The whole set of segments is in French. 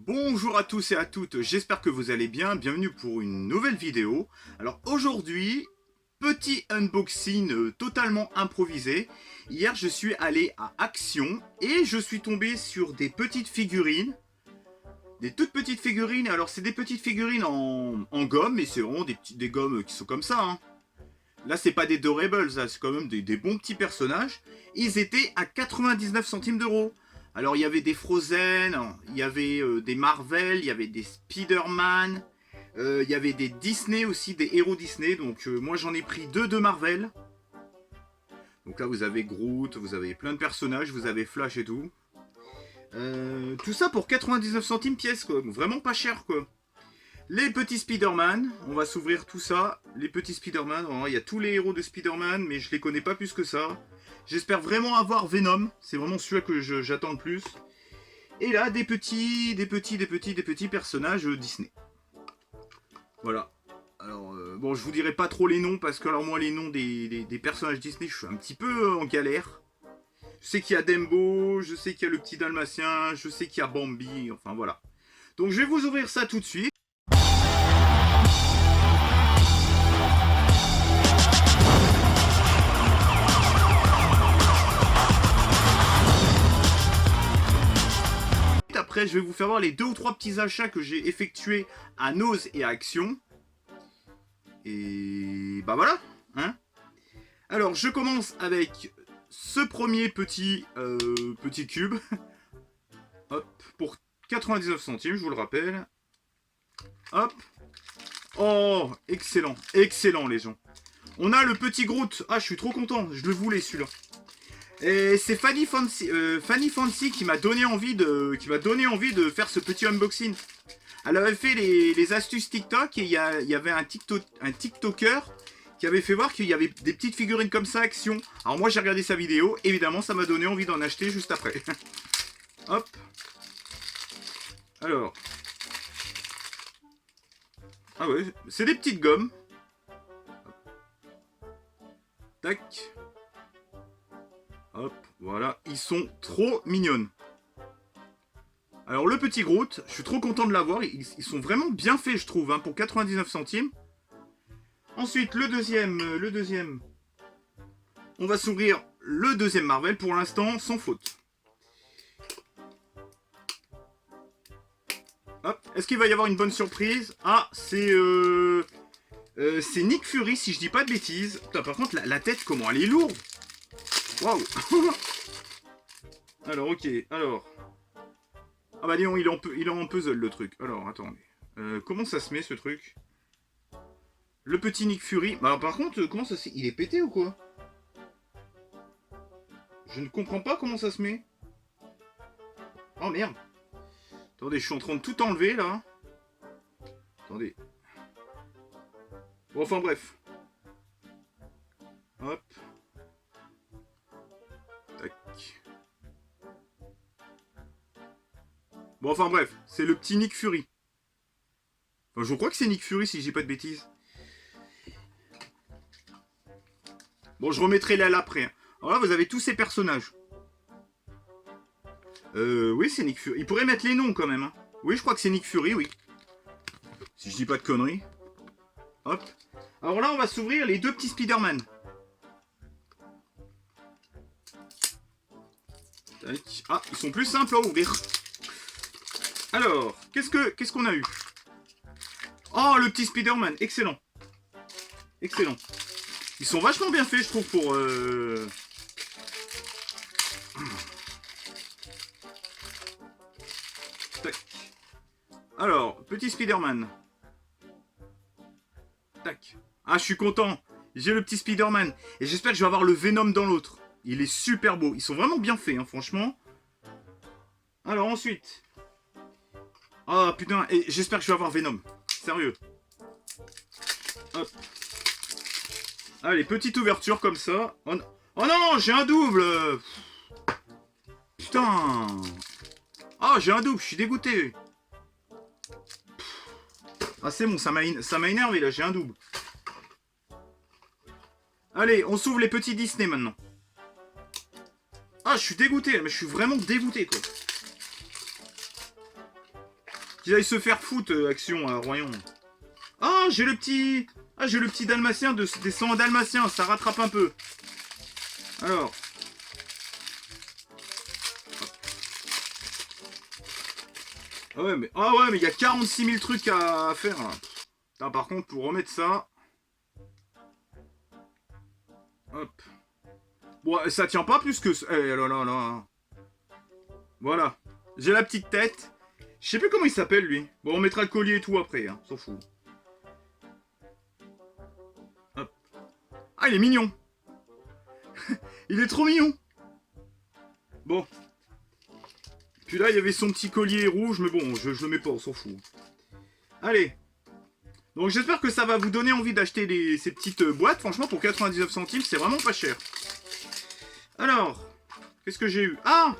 Bonjour à tous et à toutes, j'espère que vous allez bien, bienvenue pour une nouvelle vidéo. Alors aujourd'hui, petit unboxing totalement improvisé. Hier je suis allé à Action et je suis tombé sur des petites figurines. Des toutes petites figurines, alors c'est des petites figurines en gomme, mais c'est vraiment des gommes qui sont comme ça. Hein. Là c'est pas des Dorables, c'est quand même des bons petits personnages. Ils étaient à 99 centimes d'euros. Alors il y avait des Frozen, il y avait des Marvel, il y avait des Spider-Man, il y avait des Disney aussi, des héros Disney. Donc moi j'en ai pris deux de Marvel. Donc là vous avez Groot, vous avez plein de personnages, vous avez Flash et tout. Tout ça pour 99 centimes pièce quoi, vraiment pas cher quoi. Les petits Spider-Man, on va s'ouvrir tout ça. Les petits Spider-Man, il y a tous les héros de Spider-Man, mais je les connais pas plus que ça. J'espère vraiment avoir Venom, c'est vraiment celui que j'attends le plus. Et là, des petits personnages Disney. Voilà. Alors, bon, je vous dirai pas trop les noms, parce que alors moi, les noms des personnages Disney, je suis un petit peu en galère. Je sais qu'il y a Dumbo, je sais qu'il y a le petit Dalmatien, je sais qu'il y a Bambi, enfin voilà. Donc je vais vous ouvrir ça tout de suite. Après, je vais vous faire voir les 2 ou 3 petits achats que j'ai effectués à Nose et à Action. Et bah voilà, hein. Alors, je commence avec ce premier petit cube. Hop, pour 99 centimes, je vous le rappelle. Hop. Oh, excellent, excellent les gens. On a le petit Groot. Ah, je suis trop content, je le voulais celui-là. Et c'est Fanny Fancy qui m'a donné envie de faire ce petit unboxing. Elle avait fait les astuces TikTok et il y avait un TikToker qui avait fait voir qu'il y avait des petites figurines comme ça, Action. Alors moi j'ai regardé sa vidéo, évidemment ça m'a donné envie d'en acheter juste après. Hop. Alors. Ah ouais, c'est des petites gommes. Tac. Hop, voilà, ils sont trop mignonnes. Alors le petit Groot, je suis trop content de l'avoir, ils sont vraiment bien faits je trouve, hein, pour 99 centimes. Ensuite le deuxième, on va s'ouvrir le deuxième Marvel pour l'instant sans faute. Hop, est-ce qu'il va y avoir une bonne surprise? Ah, c'est Nick Fury si je dis pas de bêtises. Putain, par contre la tête comment elle est lourde. Waouh. Alors ok, alors. Ah bah dis donc, il est en puzzle le truc. Alors attendez. Comment ça se met ce truc? Le petit Nick Fury. Bah alors, par contre, comment ça se... Il est pété ou quoi? Je ne comprends pas comment ça se met. Oh merde. Attendez, je suis en train de tout enlever là. Attendez. Bon, enfin bref. Hop. Tac. Bon, enfin bref, c'est le petit Nick Fury. Enfin, je crois que c'est Nick Fury si je dis pas de bêtises. Bon, je remettrai là l'après. Alors là, vous avez tous ces personnages. Oui, c'est Nick Fury. Il pourrait mettre les noms quand même. Hein. Oui, je crois que c'est Nick Fury, oui. Si je dis pas de conneries. Hop. Alors là, on va s'ouvrir les 2 petits Spider-Man. Tac. Ah, ils sont plus simples à ouvrir. Alors, qu'est-ce qu'on a eu? Oh, le petit Spider-Man, excellent. Excellent. Ils sont vachement bien faits, je trouve, pour... Tac. Alors, petit Spider-Man. Tac. Ah, je suis content. J'ai le petit Spider-Man. Et j'espère que je vais avoir le Venom dans l'autre. Il est super beau. Ils sont vraiment bien faits, hein, franchement. Alors, ensuite... Oh, putain. Et j'espère que je vais avoir Venom. Sérieux. Hop. Allez, petite ouverture comme ça. Oh non, j'ai un double. Putain. Oh, j'ai un double, je suis dégoûté. Ah, c'est bon, ça m'a énervé là, j'ai un double. Allez, on s'ouvre les petits Disney maintenant. Ah, je suis dégoûté, mais je suis vraiment dégoûté quoi. Qu'ils aillent se faire foutre, Action, à Royan. Ah, j'ai le petit... Ah, j'ai le petit dalmatien des 100 dalmatiens, ça rattrape un peu. Alors. Ah ouais, mais il y a 46 000 trucs à faire, là. Putain, par contre, pour remettre ça... Hop. Bon, ça tient pas plus que... Eh là là là. Voilà. J'ai la petite tête. Je sais plus comment il s'appelle, lui. Bon, on mettra le collier et tout après, hein. S'en fout. Hop. Ah, il est mignon. Il est trop mignon. Bon. Puis là, il y avait son petit collier rouge, mais bon, je le mets pas, on s'en fout. Allez. Donc j'espère que ça va vous donner envie d'acheter ces petites boîtes. Franchement, pour 99 centimes, c'est vraiment pas cher. Alors, qu'est-ce que j'ai eu? Ah,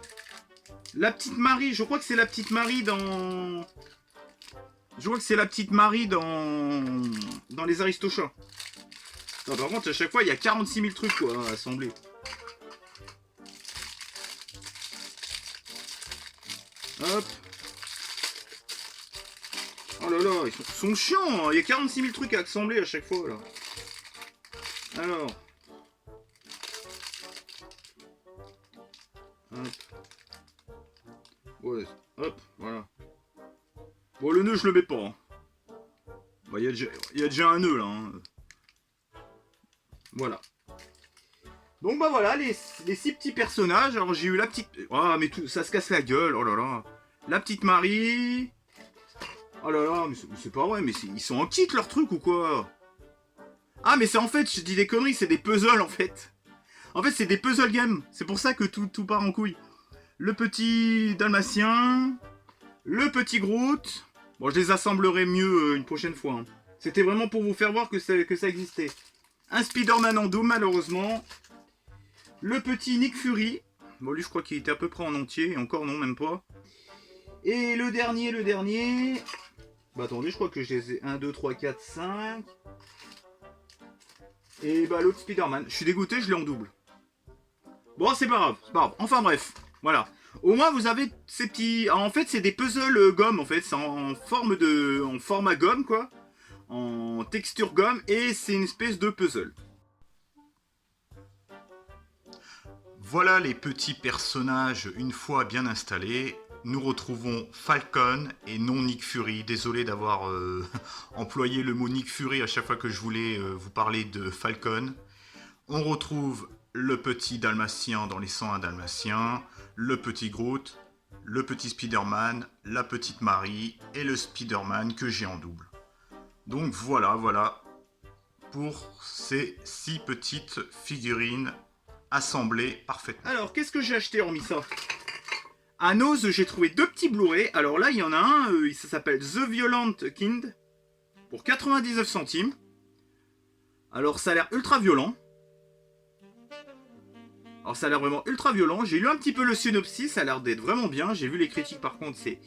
la petite Marie. Je crois que c'est la petite Marie dans... Je crois que c'est la petite Marie dans les Aristochats. Non, par contre, à chaque fois, il y a 46 000 trucs quoi, à assembler. Hop. Oh là là, ils sont chiants. Il y a 46 000 trucs à assembler à chaque fois là. Alors. Hop. Ouais, hop, voilà. Bon, le nœud, je le mets pas. Hein. Bah, il y a déjà un nœud là. Hein. Voilà. Donc bah voilà, les 6 petits personnages. Alors j'ai eu la petite... Ah, mais tout, ça se casse la gueule, oh là là. La petite Marie. Oh là là, mais c'est pas vrai, mais ils sont en kit leur truc ou quoi? Ah, mais c'est en fait, je dis des conneries, c'est des puzzles en fait. En fait, c'est des puzzle games. C'est pour ça que tout part en couille. Le petit dalmatien. Le petit Groot. Bon, je les assemblerai mieux une prochaine fois. Hein. C'était vraiment pour vous faire voir que ça existait. Un Spider-Man en Doom, malheureusement. Le petit Nick Fury. Bon, lui, je crois qu'il était à peu près en entier. Et encore, non, même pas. Et le dernier... Bah, attendez, je crois que je les ai 1, 2, 3, 4, 5. Et bah, l'autre Spider-Man. Je suis dégoûté, je l'ai en double. Bon, c'est pas grave, c'est pas grave. Enfin, bref. Voilà. Au moins, vous avez ces petits... En fait, c'est des puzzles gomme, en fait. C'est en format gomme, quoi. En texture gomme. Et c'est une espèce de puzzle. Voilà les petits personnages une fois bien installés. Nous retrouvons Falcon et non Nick Fury. Désolé d'avoir employé le mot Nick Fury à chaque fois que je voulais vous parler de Falcon. On retrouve le petit Dalmatien dans les 101 Dalmatiens, le petit Groot, le petit Spider-Man, la petite Marie et le Spider-Man que j'ai en double. Donc voilà pour ces 6 petites figurines assemblées parfaitement. Alors, qu'est-ce que j'ai acheté hormis ça? À Noz, j'ai trouvé 2 petits Blu-ray. Alors là, il y en a un, ça s'appelle The Violent Kind, pour 99 centimes. Alors, ça a l'air ultra violent. Alors, ça a l'air vraiment ultra violent. J'ai lu un petit peu le synopsis, ça a l'air d'être vraiment bien. J'ai vu les critiques, par contre, c'est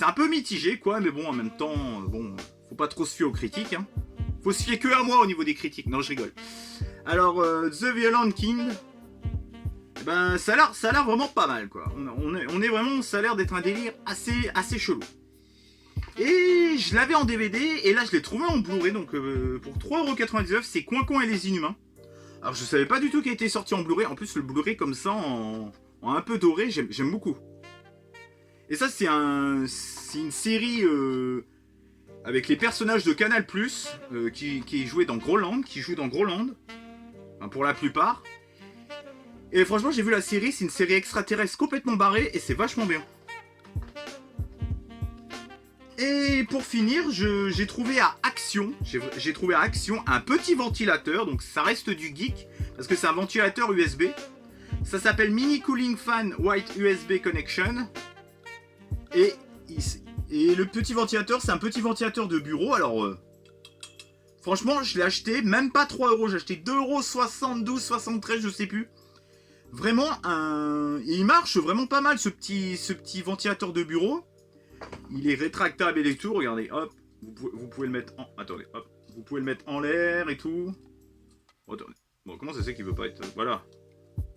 un peu mitigé, quoi. Mais bon, en même temps, bon, faut pas trop se fier aux critiques, hein. Faut se fier que à moi au niveau des critiques. Non, je rigole. Alors, The Violent Kind... Ben, ça a l'air vraiment pas mal, quoi. On est vraiment... Ça a l'air d'être un délire assez chelou. Et je l'avais en DVD, et là, je l'ai trouvé en Blu-ray, donc pour 3,99€, c'est Coin et les Inhumains. Alors, je savais pas du tout qu'il était sorti en Blu-ray. En plus, le Blu-ray, comme ça, en un peu doré, j'aime beaucoup. Et ça, c'est une série avec les personnages de Canal+, qui jouaient dans Groland, enfin, pour la plupart. Et franchement, j'ai vu la série, c'est une série extraterrestre complètement barrée et c'est vachement bien. Et pour finir, j'ai trouvé à Action, un petit ventilateur, donc ça reste du geek, parce que c'est un ventilateur USB. Ça s'appelle Mini Cooling Fan White USB Connection. Et le petit ventilateur, c'est un petit ventilateur de bureau, alors... franchement, je l'ai acheté, même pas 3€, j'ai acheté 2,72€, 73€, je sais plus. Vraiment, il marche vraiment pas mal ce petit ventilateur de bureau. Il est rétractable et tout, regardez, hop, vous pouvez le mettre en... Attendez, hop, vous pouvez le mettre en l'air et tout. Oh, attendez, bon, comment ça c'est qu'il veut pas être... Voilà,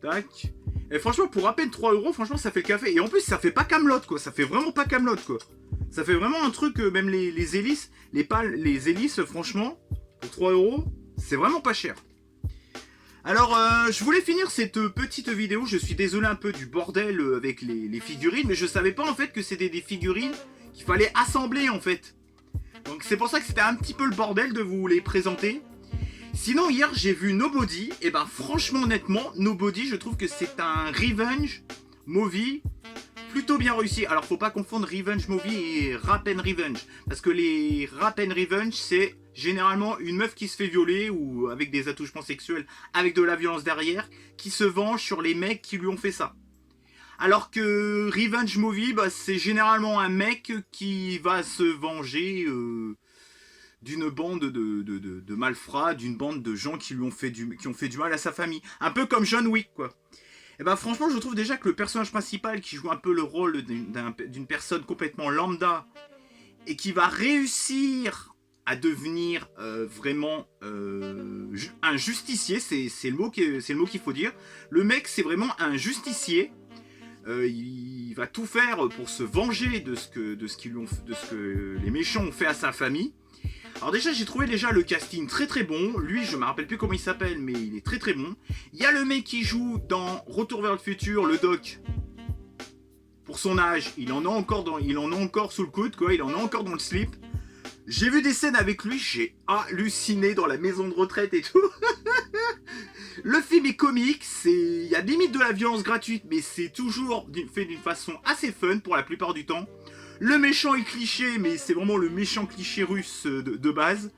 tac. Et franchement, pour à peine 3€, franchement, ça fait le café. Et en plus, ça fait pas Camelot, quoi, ça fait vraiment pas Camelot, quoi. Ça fait vraiment un truc, même les hélices, les hélices, franchement, pour 3 euros, c'est vraiment pas cher. Alors, je voulais finir cette petite vidéo. Je suis désolé un peu du bordel avec les figurines, mais je savais pas en fait que c'était des figurines qu'il fallait assembler en fait. Donc c'est pour ça que c'était un petit peu le bordel de vous les présenter. Sinon, hier, j'ai vu Nobody. Et ben franchement, honnêtement, Nobody, je trouve que c'est un revenge movie plutôt bien réussi. Alors, faut pas confondre revenge movie et rap and revenge. Parce que les rap and revenge, c'est généralement une meuf qui se fait violer ou avec des attouchements sexuels, avec de la violence derrière, qui se venge sur les mecs qui lui ont fait ça. Alors que revenge movie, bah, c'est généralement un mec qui va se venger d'une bande de malfrats, d'une bande de gens qui ont fait du mal à sa famille. Un peu comme John Wick, quoi. Et ben franchement, je trouve déjà que le personnage principal qui joue un peu le rôle d'une personne complètement lambda et qui va réussir à devenir vraiment un justicier, c'est le mot qu'il faut dire. Le mec, c'est vraiment un justicier. Il va tout faire pour se venger de ce que les méchants ont fait à sa famille. Alors déjà, j'ai trouvé le casting très très bon. Lui, je me rappelle plus comment il s'appelle, mais il est très très bon. Il y a le mec qui joue dans Retour vers le futur, le doc. Pour son âge, il en a encore sous le coude, quoi. Il en a encore dans le slip. J'ai vu des scènes avec lui, j'ai halluciné dans la maison de retraite et tout. Le film est comique, il y a limite de la violence gratuite, mais c'est toujours fait d'une façon assez fun pour la plupart du temps. Le méchant est cliché, mais c'est vraiment le méchant cliché russe de base.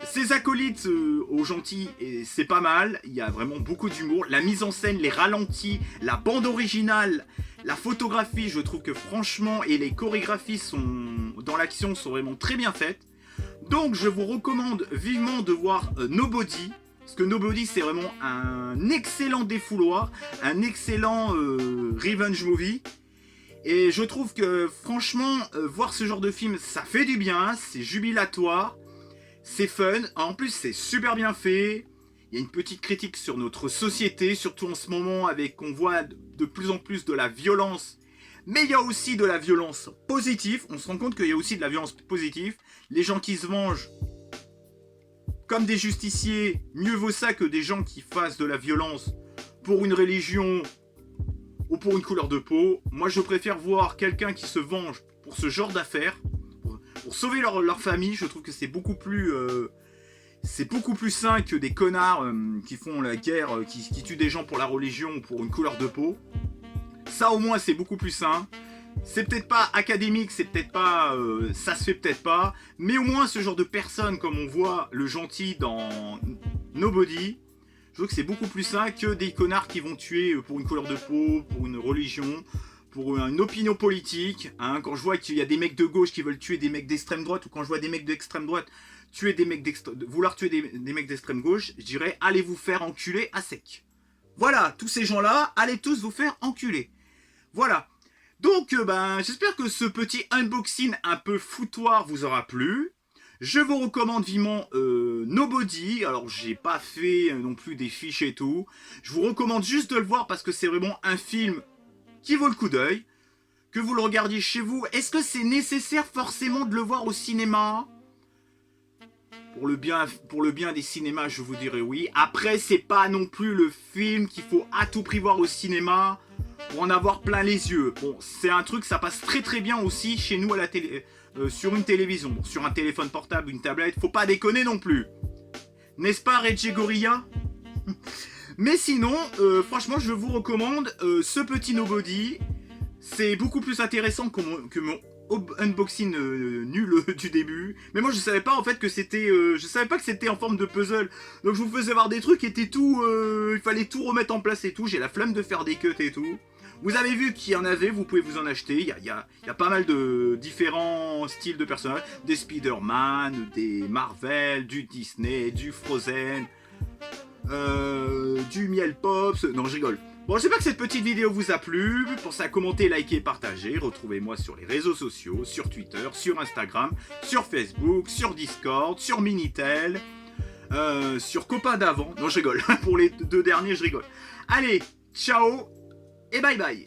Ses acolytes aux gentils, c'est pas mal. Il y a vraiment beaucoup d'humour. La mise en scène, les ralentis, la bande originale, la photographie, je trouve que franchement, et les chorégraphies dans l'action sont vraiment très bien faites. Donc je vous recommande vivement de voir Nobody. Parce que Nobody, c'est vraiment un excellent défouloir, un excellent revenge movie. Et je trouve que franchement, voir ce genre de film, ça fait du bien, c'est jubilatoire, c'est fun, en plus c'est super bien fait. Il y a une petite critique sur notre société, surtout en ce moment avec on voit de plus en plus de la violence. Mais il y a aussi de la violence positive, on se rend compte qu'il y a aussi de la violence positive. Les gens qui se vengent comme des justiciers, mieux vaut ça que des gens qui fassent de la violence pour une religion ou pour une couleur de peau. Moi, je préfère voir quelqu'un qui se venge pour ce genre d'affaires, pour sauver leur famille. Je trouve que c'est beaucoup plus sain que des connards qui font la guerre, qui tuent des gens pour la religion ou pour une couleur de peau. Ça, au moins, c'est beaucoup plus sain. C'est peut-être pas académique, c'est peut-être pas, ça se fait peut-être pas, mais au moins ce genre de personnes, comme on voit le gentil dans Nobody, je trouve que c'est beaucoup plus sain que des connards qui vont tuer pour une couleur de peau, pour une religion, pour une opinion politique. Hein. Quand je vois qu'il y a des mecs de gauche qui veulent tuer des mecs d'extrême droite, ou quand je vois des mecs d'extrême droite vouloir tuer des mecs d'extrême gauche, je dirais allez vous faire enculer à sec. Voilà, tous ces gens-là, allez tous vous faire enculer. Voilà. Donc, j'espère que ce petit unboxing un peu foutoir vous aura plu. Je vous recommande vivement Nobody. Alors, j'ai pas fait non plus des fiches et tout. Je vous recommande juste de le voir parce que c'est vraiment un film qui vaut le coup d'œil. Que vous le regardiez chez vous. Est-ce que c'est nécessaire forcément de le voir au cinéma ? Pour le bien des cinémas, je vous dirais oui. Après, c'est pas non plus le film qu'il faut à tout prix voir au cinéma pour en avoir plein les yeux. Bon, c'est un truc, ça passe très très bien aussi chez nous à la télé, sur une télévision. Bon, sur un téléphone portable, une tablette, faut pas déconner non plus. N'est-ce pas, Reggie Gorilla? Mais sinon, franchement, je vous recommande ce petit Nobody. C'est beaucoup plus intéressant que mon unboxing nul du début. Mais moi je savais pas en fait que c'était je savais pas que c'était en forme de puzzle. Donc je vous faisais voir des trucs qui étaient tout il fallait tout remettre en place et tout. J'ai la flemme de faire des cuts et tout. Vous avez vu qu'il y en avait, vous pouvez vous en acheter. Il y a pas mal de différents styles de personnages, des Spider-Man, des Marvel, du Disney, du Frozen, du Miel Pops. Non, je rigole. Bon, j'espère que cette petite vidéo vous a plu. Pensez à commenter, liker, partager. Retrouvez-moi sur les réseaux sociaux, sur Twitter, sur Instagram, sur Facebook, sur Discord, sur Minitel, sur Copain d'avant. Non, je rigole. Pour les deux derniers, je rigole. Allez, ciao et bye bye.